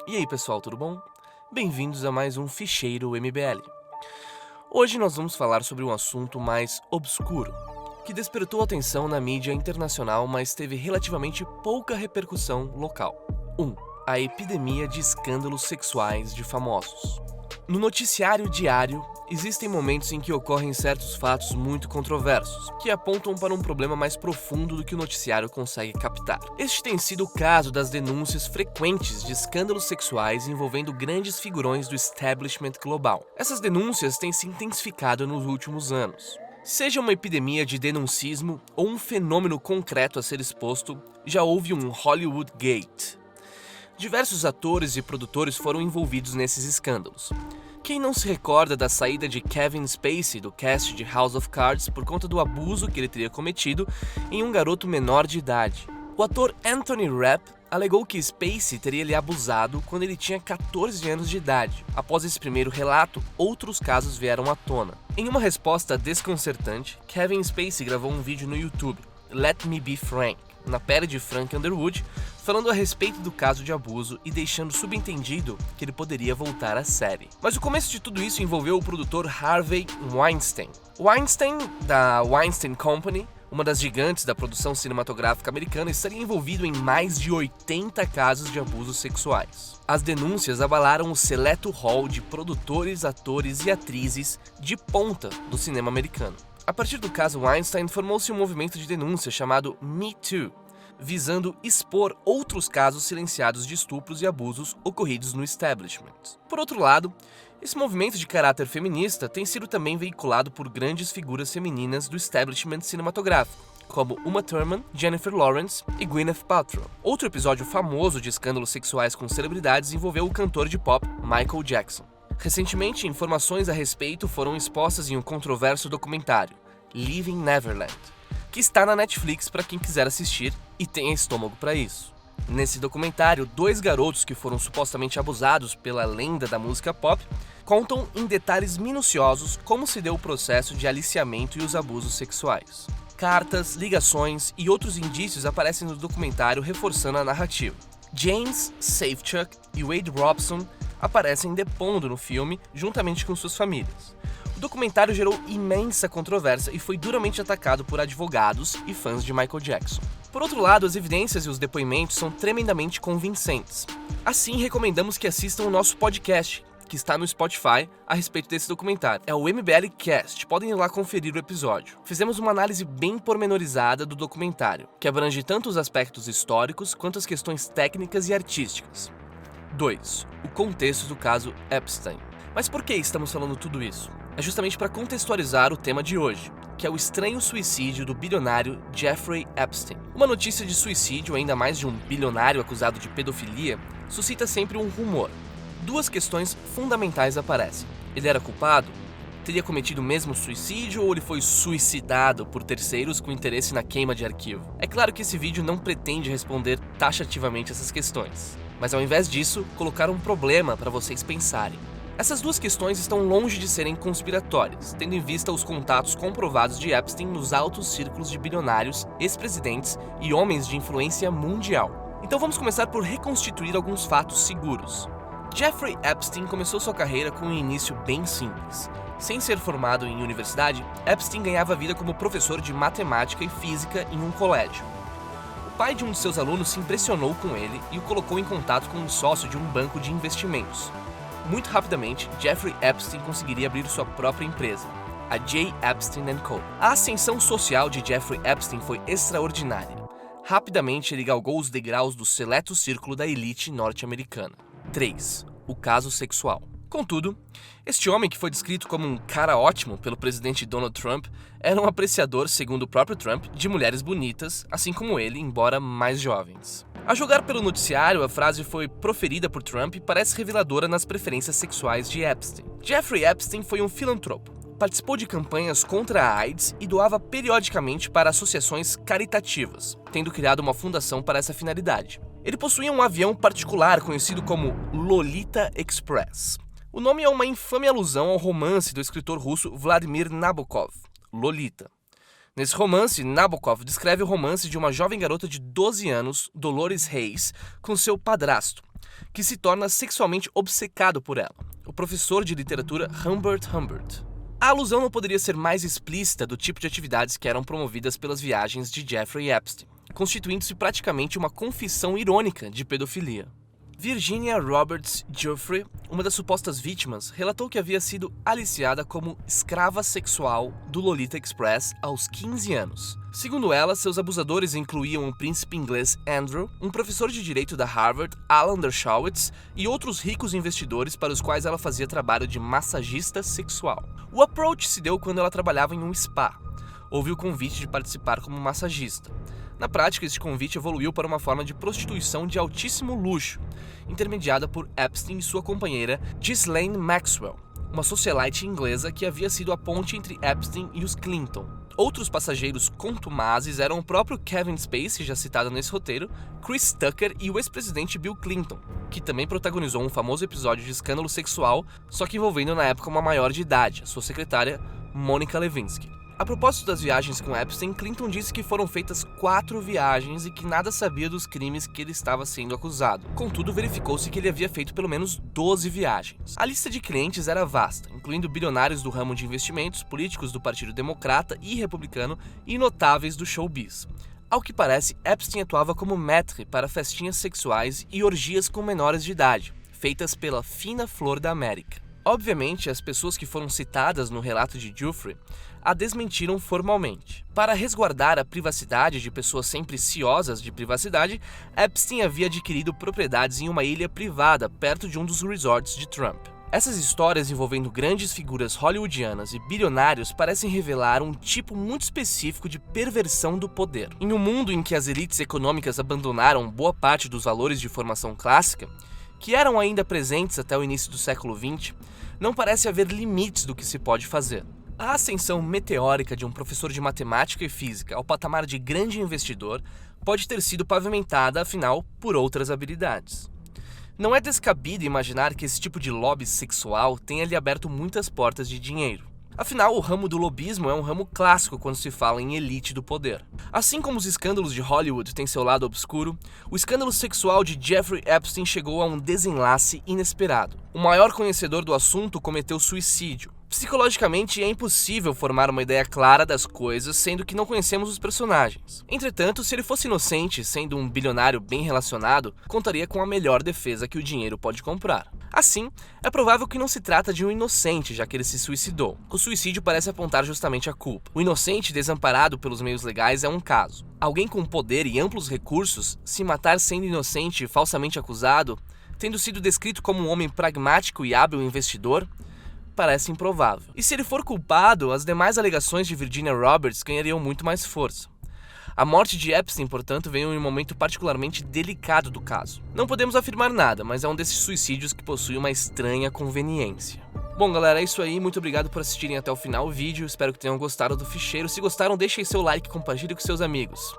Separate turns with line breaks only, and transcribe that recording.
E aí pessoal, tudo bom? Bem-vindos a mais um Ficheiro MBL. Hoje nós vamos falar sobre um assunto mais obscuro, que despertou atenção na mídia internacional, mas teve relativamente pouca repercussão local. 1. A epidemia de escândalos sexuais de famosos. No noticiário diário, existem momentos em que ocorrem certos fatos muito controversos, que apontam para um problema mais profundo do que o noticiário consegue captar. Este tem sido o caso das denúncias frequentes de escândalos sexuais envolvendo grandes figurões do establishment global. Essas denúncias têm se intensificado nos últimos anos. Seja uma epidemia de denuncismo ou um fenômeno concreto a ser exposto, já houve um Hollywood Gate. Diversos atores e produtores foram envolvidos nesses escândalos. Quem não se recorda da saída de Kevin Spacey do cast de House of Cards por conta do abuso que ele teria cometido em um garoto menor de idade? O ator Anthony Rapp alegou que Spacey teria lhe abusado quando ele tinha 14 anos de idade. Após esse primeiro relato, outros casos vieram à tona. Em uma resposta desconcertante, Kevin Spacey gravou um vídeo no YouTube, Let Me Be Frank, na pele de Frank Underwood, falando a respeito do caso de abuso e deixando subentendido que ele poderia voltar à série. Mas o começo de tudo isso envolveu o produtor Harvey Weinstein. Weinstein, da Weinstein Company, uma das gigantes da produção cinematográfica americana, estaria envolvido em mais de 80 casos de abusos sexuais. As denúncias abalaram o seleto hall de produtores, atores e atrizes de ponta do cinema americano. A partir do caso Weinstein, formou-se um movimento de denúncia chamado Me Too, visando expor outros casos silenciados de estupros e abusos ocorridos no establishment. Por outro lado, esse movimento de caráter feminista tem sido também veiculado por grandes figuras femininas do establishment cinematográfico, como Uma Thurman, Jennifer Lawrence e Gwyneth Paltrow. Outro episódio famoso de escândalos sexuais com celebridades envolveu o cantor de pop Michael Jackson. Recentemente, informações a respeito foram expostas em um controverso documentário, Leaving Neverland, que está na Netflix para quem quiser assistir e tenha estômago para isso. Nesse documentário, 2 garotos que foram supostamente abusados pela lenda da música pop contam em detalhes minuciosos como se deu o processo de aliciamento e os abusos sexuais. Cartas, ligações e outros indícios aparecem no documentário reforçando a narrativa. James Safechuck e Wade Robson aparecem depondo no filme juntamente com suas famílias. O documentário gerou imensa controvérsia e foi duramente atacado por advogados e fãs de Michael Jackson. Por outro lado, as evidências e os depoimentos são tremendamente convincentes. Assim, recomendamos que assistam o nosso podcast, que está no Spotify, a respeito desse documentário. É o MBL Cast, podem ir lá conferir o episódio. Fizemos uma análise bem pormenorizada do documentário, que abrange tanto os aspectos históricos quanto as questões técnicas e artísticas. 2. O contexto do caso Epstein. Mas por que estamos falando tudo isso? É justamente para contextualizar o tema de hoje, que é o estranho suicídio do bilionário Jeffrey Epstein. Uma notícia de suicídio, ainda mais de um bilionário acusado de pedofilia, suscita sempre um rumor. 2 questões fundamentais aparecem. Ele era culpado? Teria cometido o mesmo suicídio ou ele foi suicidado por terceiros com interesse na queima de arquivo? É claro que esse vídeo não pretende responder taxativamente essas questões, mas ao invés disso, colocar um problema para vocês pensarem. Essas 2 questões estão longe de serem conspiratórias, tendo em vista os contatos comprovados de Epstein nos altos círculos de bilionários, ex-presidentes e homens de influência mundial. Então vamos começar por reconstituir alguns fatos seguros. Jeffrey Epstein começou sua carreira com um início bem simples. Sem ser formado em universidade, Epstein ganhava vida como professor de matemática e física em um colégio. O pai de um de seus alunos se impressionou com ele e o colocou em contato com um sócio de um banco de investimentos. Muito rapidamente, Jeffrey Epstein conseguiria abrir sua própria empresa, a J. Epstein & Co. A ascensão social de Jeffrey Epstein foi extraordinária. Rapidamente, ele galgou os degraus do seleto círculo da elite norte-americana. 3. O caso sexual. Contudo, este homem, que foi descrito como um cara ótimo pelo presidente Donald Trump, era um apreciador, segundo o próprio Trump, de mulheres bonitas, assim como ele, embora mais jovens. A julgar pelo noticiário, a frase foi proferida por Trump e parece reveladora nas preferências sexuais de Epstein. Jeffrey Epstein foi um filantropo. Participou de campanhas contra a AIDS e doava periodicamente para associações caritativas, tendo criado uma fundação para essa finalidade. Ele possuía um avião particular conhecido como Lolita Express. O nome é uma infame alusão ao romance do escritor russo Vladimir Nabokov, Lolita. Nesse romance, Nabokov descreve o romance de uma jovem garota de 12 anos, Dolores Reis, com seu padrasto, que se torna sexualmente obcecado por ela, o professor de literatura Humbert Humbert. A alusão não poderia ser mais explícita do tipo de atividades que eram promovidas pelas viagens de Jeffrey Epstein, constituindo-se praticamente uma confissão irônica de pedofilia. Virginia Roberts Giuffre, uma das supostas vítimas, relatou que havia sido aliciada como escrava sexual do Lolita Express aos 15 anos. Segundo ela, seus abusadores incluíam o príncipe inglês Andrew, um professor de direito da Harvard, Alan Dershowitz, e outros ricos investidores para os quais ela fazia trabalho de massagista sexual. O approach se deu quando ela trabalhava em um spa. Houve o convite de participar como massagista. Na prática, este convite evoluiu para uma forma de prostituição de altíssimo luxo, intermediada por Epstein e sua companheira Ghislaine Maxwell, uma socialite inglesa que havia sido a ponte entre Epstein e os Clinton. Outros passageiros contumazes eram o próprio Kevin Spacey, já citado nesse roteiro, Chris Tucker e o ex-presidente Bill Clinton, que também protagonizou um famoso episódio de escândalo sexual, só que envolvendo na época uma maior de idade, a sua secretária Monica Lewinsky. A propósito das viagens com Epstein, Clinton disse que foram feitas 4 viagens e que nada sabia dos crimes que ele estava sendo acusado. Contudo, verificou-se que ele havia feito pelo menos 12 viagens. A lista de clientes era vasta, incluindo bilionários do ramo de investimentos, políticos do Partido Democrata e Republicano e notáveis do showbiz. Ao que parece, Epstein atuava como maître para festinhas sexuais e orgias com menores de idade, feitas pela fina flor da América. Obviamente, as pessoas que foram citadas no relato de Giuffre a desmentiram formalmente. Para resguardar a privacidade de pessoas sempre ciosas de privacidade, Epstein havia adquirido propriedades em uma ilha privada perto de um dos resorts de Trump. Essas histórias envolvendo grandes figuras hollywoodianas e bilionários parecem revelar um tipo muito específico de perversão do poder. Em um mundo em que as elites econômicas abandonaram boa parte dos valores de formação clássica, que eram ainda presentes até o início do século XX, não parece haver limites do que se pode fazer. A ascensão meteórica de um professor de matemática e física ao patamar de grande investidor pode ter sido pavimentada, afinal, por outras habilidades. Não é descabido imaginar que esse tipo de lobby sexual tenha lhe aberto muitas portas de dinheiro. Afinal, o ramo do lobismo é um ramo clássico quando se fala em elite do poder. Assim como os escândalos de Hollywood têm seu lado obscuro, o escândalo sexual de Jeffrey Epstein chegou a um desenlace inesperado. O maior conhecedor do assunto cometeu suicídio. Psicologicamente, é impossível formar uma ideia clara das coisas, sendo que não conhecemos os personagens. Entretanto, se ele fosse inocente, sendo um bilionário bem relacionado, contaria com a melhor defesa que o dinheiro pode comprar. Assim, é provável que não se trata de um inocente, já que ele se suicidou. O suicídio parece apontar justamente a culpa. O inocente desamparado pelos meios legais é um caso. Alguém com poder e amplos recursos se matar sendo inocente e falsamente acusado, tendo sido descrito como um homem pragmático e hábil investidor, parece improvável. E se ele for culpado, as demais alegações de Virginia Roberts ganhariam muito mais força. A morte de Epstein, portanto, veio em um momento particularmente delicado do caso. Não podemos afirmar nada, mas é um desses suicídios que possui uma estranha conveniência. Bom, galera, é isso aí. Muito obrigado por assistirem até o final do vídeo. Espero que tenham gostado do ficheiro. Se gostaram, deixem seu like e compartilhem com seus amigos.